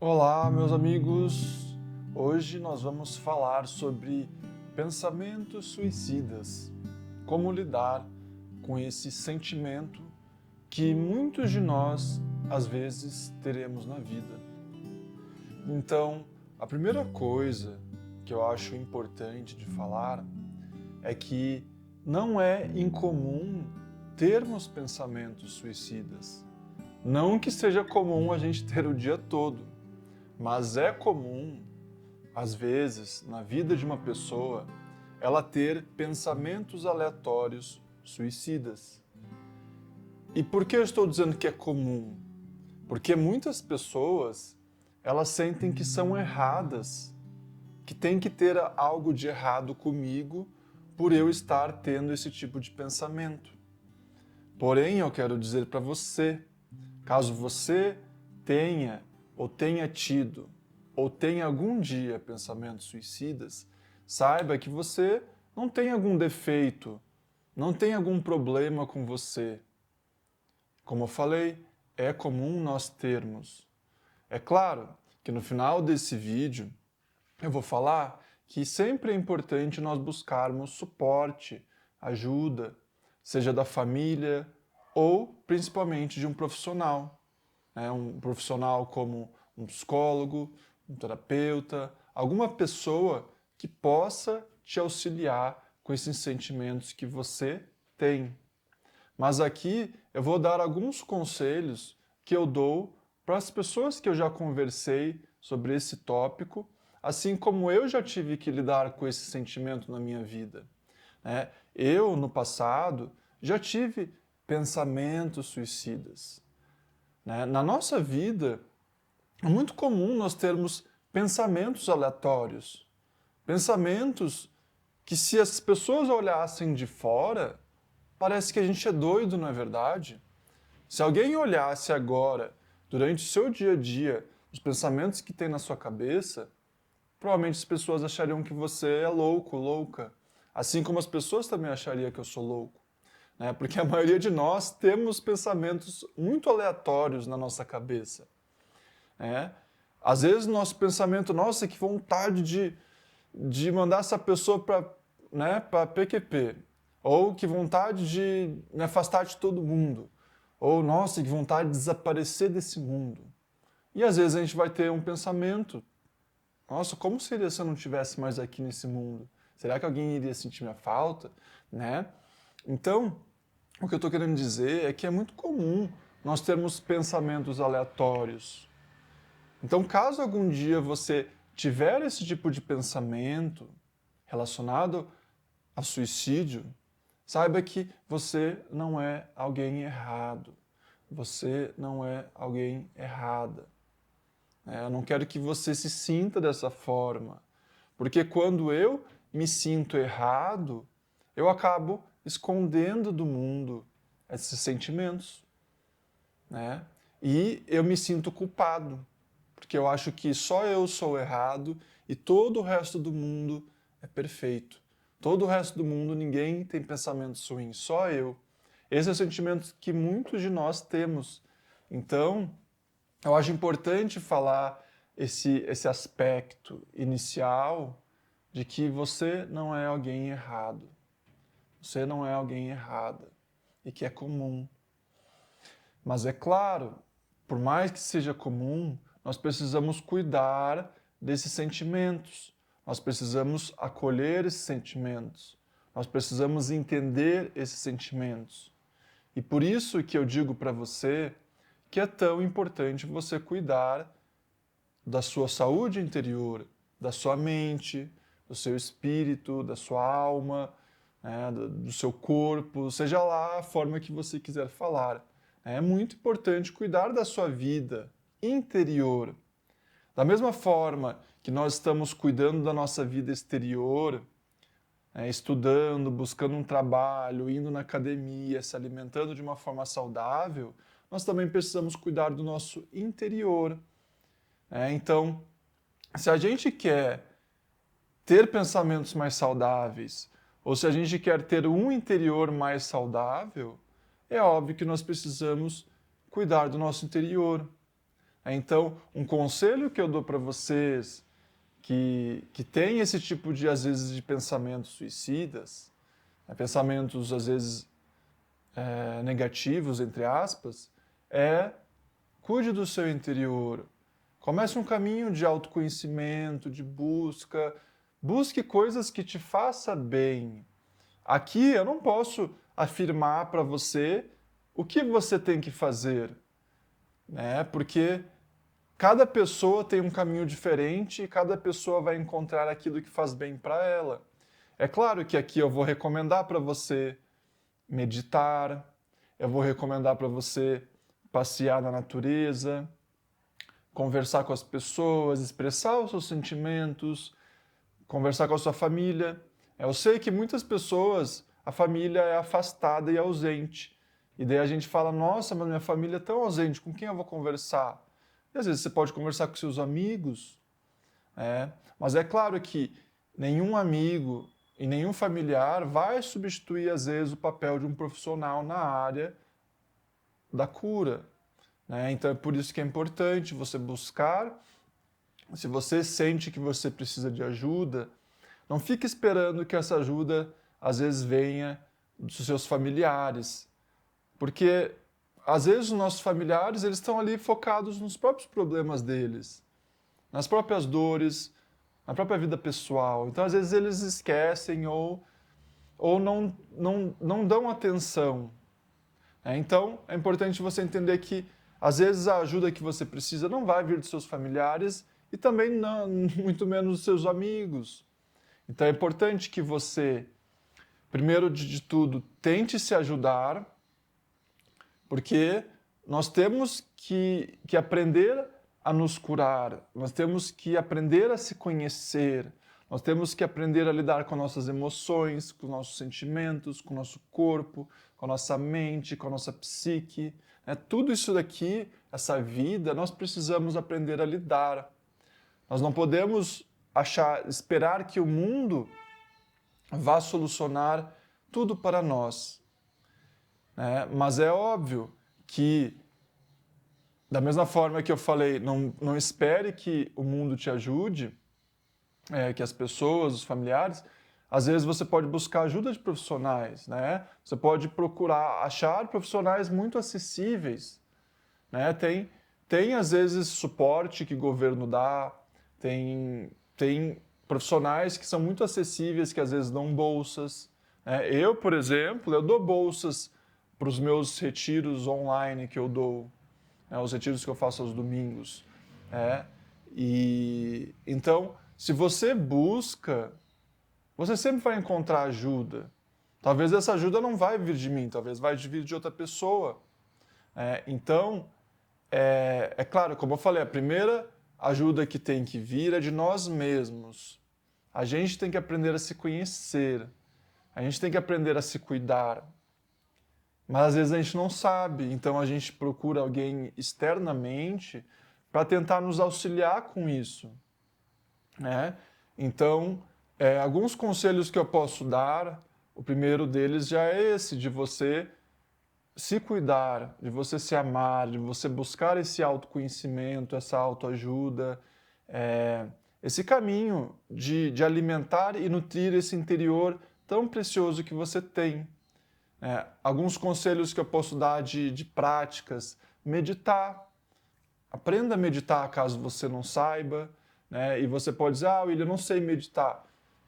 Olá, meus amigos! Hoje nós vamos falar sobre pensamentos suicidas. Como lidar com esse sentimento que muitos de nós, às vezes, teremos na vida. Então, a primeira coisa que eu acho importante de falar é que não é incomum termos pensamentos suicidas. Não que seja comum a gente ter o dia todo, mas é comum, às vezes, na vida de uma pessoa, ela ter pensamentos aleatórios suicidas. E por que eu estou dizendo que é comum? Porque muitas pessoas, elas sentem que são erradas, que tem que ter algo de errado comigo por eu estar tendo esse tipo de pensamento. Porém, eu quero dizer para você, caso você tenha ou tenha tido ou tenha algum dia pensamentos suicidas, saiba que você não tem algum defeito, não tem algum problema com você. Como eu falei, é comum nós termos. É claro que no final desse vídeo eu vou falar que sempre é importante nós buscarmos suporte, ajuda, seja da família ou principalmente de um profissional. Um profissional como um psicólogo, um terapeuta, alguma pessoa que possa te auxiliar com esses sentimentos que você tem. Mas aqui eu vou dar alguns conselhos que eu dou para as pessoas que eu já conversei sobre esse tópico, assim como eu já tive que lidar com esse sentimento na minha vida. Eu, no passado, já tive pensamentos suicidas. Na nossa vida, é muito comum nós termos pensamentos aleatórios. Pensamentos que, se as pessoas olhassem de fora, parece que a gente é doido, não é verdade? Se alguém olhasse agora, durante o seu dia a dia, os pensamentos que tem na sua cabeça, provavelmente as pessoas achariam que você é louco, louca. Assim como as pessoas também achariam que eu sou louco. Porque a maioria de nós temos pensamentos muito aleatórios na nossa cabeça. Às vezes nosso pensamento, nossa, que vontade de mandar essa pessoa para PQP, ou que vontade de me afastar de todo mundo, ou nossa, que vontade de desaparecer desse mundo. E às vezes a gente vai ter um pensamento, nossa, como seria se eu não estivesse mais aqui nesse mundo? Será que alguém iria sentir minha falta? Então, o que eu estou querendo dizer é que é muito comum nós termos pensamentos aleatórios. Então, caso algum dia você tiver esse tipo de pensamento relacionado a suicídio, saiba que você não é alguém errado. Você não é alguém errada. Eu não quero que você se sinta dessa forma, porque quando eu me sinto errado, eu acabo escondendo do mundo esses sentimentos. E eu me sinto culpado, porque eu acho que só eu sou errado e todo o resto do mundo é perfeito. Todo o resto do mundo, ninguém tem pensamentos ruins, só eu. Esse é o sentimento que muitos de nós temos. Então, eu acho importante falar esse aspecto inicial de que você não é alguém errado. Você não é alguém errada e que é comum. Mas é claro, por mais que seja comum, nós precisamos cuidar desses sentimentos. Nós precisamos acolher esses sentimentos. Nós precisamos entender esses sentimentos. E por isso que eu digo para você que é tão importante você cuidar da sua saúde interior, da sua mente, do seu espírito, da sua alma, do seu corpo, seja lá a forma que você quiser falar. É muito importante cuidar da sua vida interior. Da mesma forma que nós estamos cuidando da nossa vida exterior, estudando, buscando um trabalho, indo na academia, se alimentando de uma forma saudável, nós também precisamos cuidar do nosso interior. Então, se a gente quer ter pensamentos mais saudáveis, ou se a gente quer ter um interior mais saudável, é óbvio que nós precisamos cuidar do nosso interior. Então, um conselho que eu dou para vocês que tem esse tipo de, às vezes, de pensamentos suicidas, pensamentos, às vezes, negativos, entre aspas, é cuide do seu interior. Comece um caminho de autoconhecimento, de busca. Busque coisas que te façam bem. Aqui eu não posso afirmar para você o que você tem que fazer, né? Porque cada pessoa tem um caminho diferente e cada pessoa vai encontrar aquilo que faz bem para ela. É claro que aqui eu vou recomendar para você meditar, eu vou recomendar para você passear na natureza, conversar com as pessoas, expressar os seus sentimentos, conversar com a sua família. Eu sei que muitas pessoas, a família é afastada e ausente. E daí a gente fala, nossa, mas minha família é tão ausente, com quem eu vou conversar? E às vezes você pode conversar com seus amigos, mas é claro que nenhum amigo e nenhum familiar vai substituir, às vezes, o papel de um profissional na área da cura. Então é por isso que é importante você buscar. Se você sente que você precisa de ajuda, não fique esperando que essa ajuda, às vezes, venha dos seus familiares. Porque, às vezes, os nossos familiares eles estão ali focados nos próprios problemas deles, nas próprias dores, na própria vida pessoal. Então, às vezes, eles esquecem ou não dão atenção. Então, é importante você entender que, às vezes, a ajuda que você precisa não vai vir dos seus familiares e também não, muito menos dos seus amigos. Então, é importante que você, primeiro de tudo, tente se ajudar, porque nós temos que aprender a nos curar, nós temos que aprender a se conhecer, nós temos que aprender a lidar com nossas emoções, com nossos sentimentos, com o nosso corpo, com a nossa mente, com a nossa psique. Tudo isso daqui, essa vida, nós precisamos aprender a lidar. Nós não podemos esperar que o mundo vá solucionar tudo para nós. Mas é óbvio que, da mesma forma que eu falei, não espere que o mundo te ajude, que as pessoas, os familiares, às vezes você pode buscar ajuda de profissionais, Você pode procurar achar profissionais muito acessíveis, Tem às vezes suporte que o governo dá, tem profissionais que são muito acessíveis, que às vezes dão bolsas. Eu, por exemplo, eu dou bolsas para os meus retiros online que eu dou, os retiros que eu faço aos domingos. E então, se você busca, você sempre vai encontrar ajuda. Talvez essa ajuda não vai vir de mim, talvez vai vir de outra pessoa. Então, é claro, como eu falei, a primeira ajuda que tem que vir é de nós mesmos. A gente tem que aprender a se conhecer, a gente tem que aprender a se cuidar. Mas às vezes a gente não sabe, então a gente procura alguém externamente para tentar nos auxiliar com isso. Então, alguns conselhos que eu posso dar, o primeiro deles já é esse, de você se cuidar, de você se amar, de você buscar esse autoconhecimento, essa autoajuda, esse caminho de alimentar e nutrir esse interior tão precioso que você tem. Alguns conselhos que eu posso dar de práticas: meditar. Aprenda a meditar caso você não saiba, e você pode dizer, William, eu não sei meditar.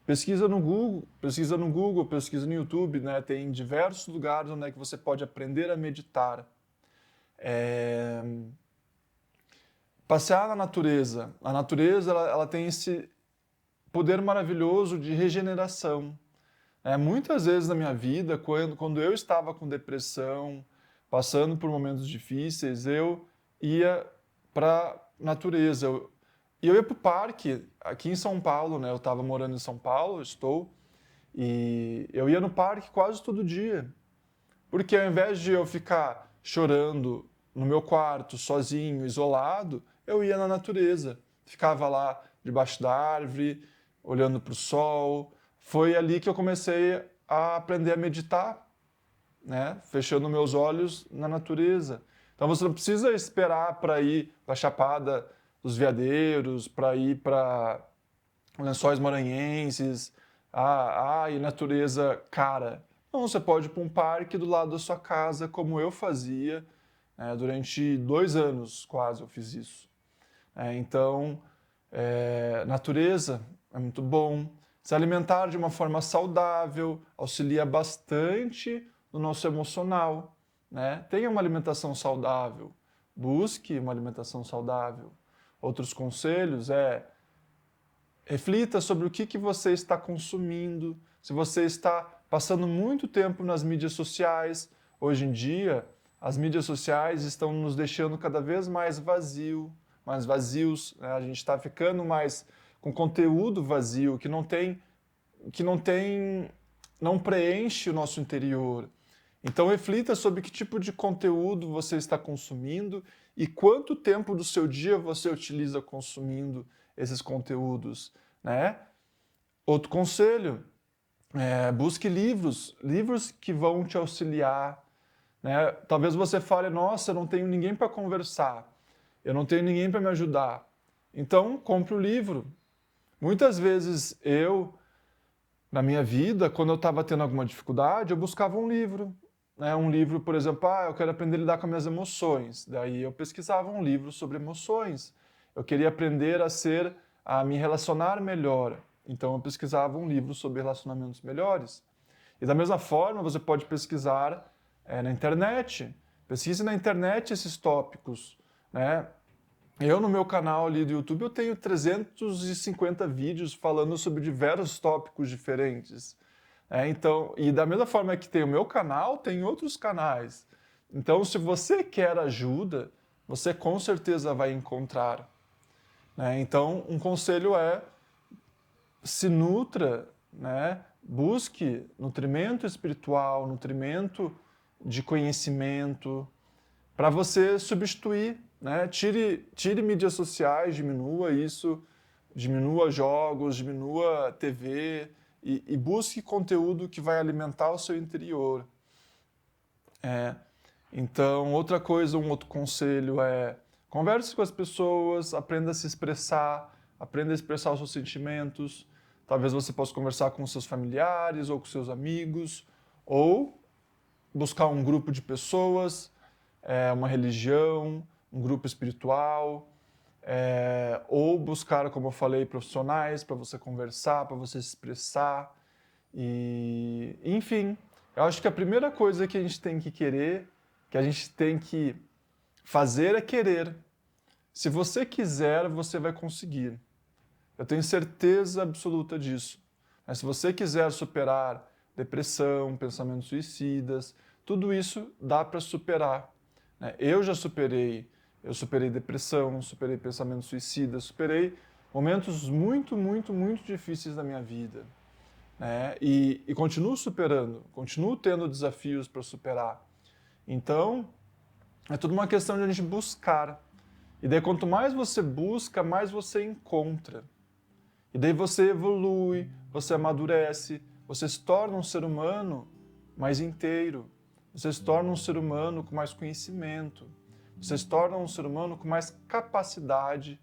Pesquisa no Google, pesquisa no YouTube, Tem diversos lugares onde é que você pode aprender a meditar. Passear na natureza. A natureza ela tem esse poder maravilhoso de regeneração. Muitas vezes na minha vida, quando eu estava com depressão, passando por momentos difíceis, eu ia para a natureza. Eu ia para o parque, aqui em São Paulo, Eu estava morando em São Paulo, e eu ia no parque quase todo dia. Porque ao invés de eu ficar chorando no meu quarto, sozinho, isolado, eu ia na natureza. Ficava lá debaixo da árvore, olhando para o sol. Foi ali que eu comecei a aprender a meditar, fechando meus olhos na natureza. Então você não precisa esperar para ir para a Chapada dos Veadeiros, para ir para Lençóis Maranhenses, e natureza cara. Não, você pode ir para um parque do lado da sua casa, como eu fazia, né, durante 2 anos quase eu fiz isso. Então, natureza é muito bom. Se alimentar de uma forma saudável auxilia bastante no nosso emocional, né? Tenha uma alimentação saudável, busque uma alimentação saudável. Outros conselhos reflita sobre o que você está consumindo, se você está passando muito tempo nas mídias sociais. Hoje em dia, as mídias sociais estão nos deixando cada vez mais vazios, né? A gente está ficando mais com conteúdo vazio, que não preenche o nosso interior. Então reflita sobre que tipo de conteúdo você está consumindo e quanto tempo do seu dia você utiliza consumindo esses conteúdos, né? Outro conselho, busque livros que vão te auxiliar, né? Talvez você fale, nossa, eu não tenho ninguém para conversar, eu não tenho ninguém para me ajudar. Então, compre o livro. Muitas vezes na minha vida, quando eu estava tendo alguma dificuldade, eu buscava um livro. Né? Um livro, por exemplo, eu quero aprender a lidar com as minhas emoções. Daí eu pesquisava um livro sobre emoções. Eu queria aprender a me relacionar melhor. Então eu pesquisava um livro sobre relacionamentos melhores. E da mesma forma, você pode pesquisar na internet. Pesquise na internet esses tópicos, né? Eu, no meu canal ali do YouTube, eu tenho 350 vídeos falando sobre diversos tópicos diferentes. Então, e da mesma forma que tem o meu canal, tem outros canais. Então, se você quer ajuda, você com certeza vai encontrar. Então, um conselho se nutra, né? Busque nutrimento espiritual, nutrimento de conhecimento, para você substituir, né? Tire mídias sociais, diminua isso, diminua jogos, diminua TV e busque conteúdo que vai alimentar o seu interior. Então, outra coisa, um outro conselho converse com as pessoas, aprenda a se expressar, aprenda a expressar os seus sentimentos. Talvez você possa conversar com seus familiares ou com seus amigos, ou buscar um grupo de pessoas, uma religião, um grupo espiritual, ou buscar, como eu falei, profissionais para você conversar, para você se expressar. Enfim, eu acho que a primeira coisa que a gente tem que querer, que a gente tem que fazer é querer. Se você quiser, você vai conseguir. Eu tenho certeza absoluta disso. Mas se você quiser superar depressão, pensamentos suicidas, tudo isso dá para superar. Eu já superei. Eu superei depressão, superei pensamentos suicidas, superei momentos muito, muito, muito difíceis da minha vida. E continuo superando, continuo tendo desafios para superar. Então, é tudo uma questão de a gente buscar. E daí, quanto mais você busca, mais você encontra. E daí você evolui, você amadurece, você se torna um ser humano mais inteiro, você se torna um ser humano com mais conhecimento, você se torna um ser humano com mais capacidade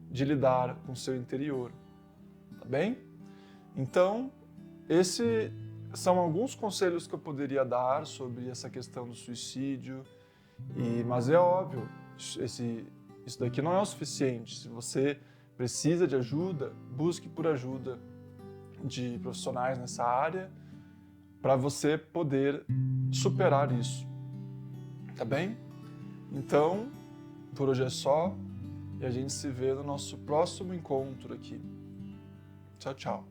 de lidar com o seu interior. Tá bem? Então, esses são alguns conselhos que eu poderia dar sobre essa questão do suicídio, mas é óbvio, isso daqui não é o suficiente. Se você precisa de ajuda, busque por ajuda de profissionais nessa área para você poder superar isso. Tá bem? Então, por hoje é só e a gente se vê no nosso próximo encontro aqui. Tchau, tchau.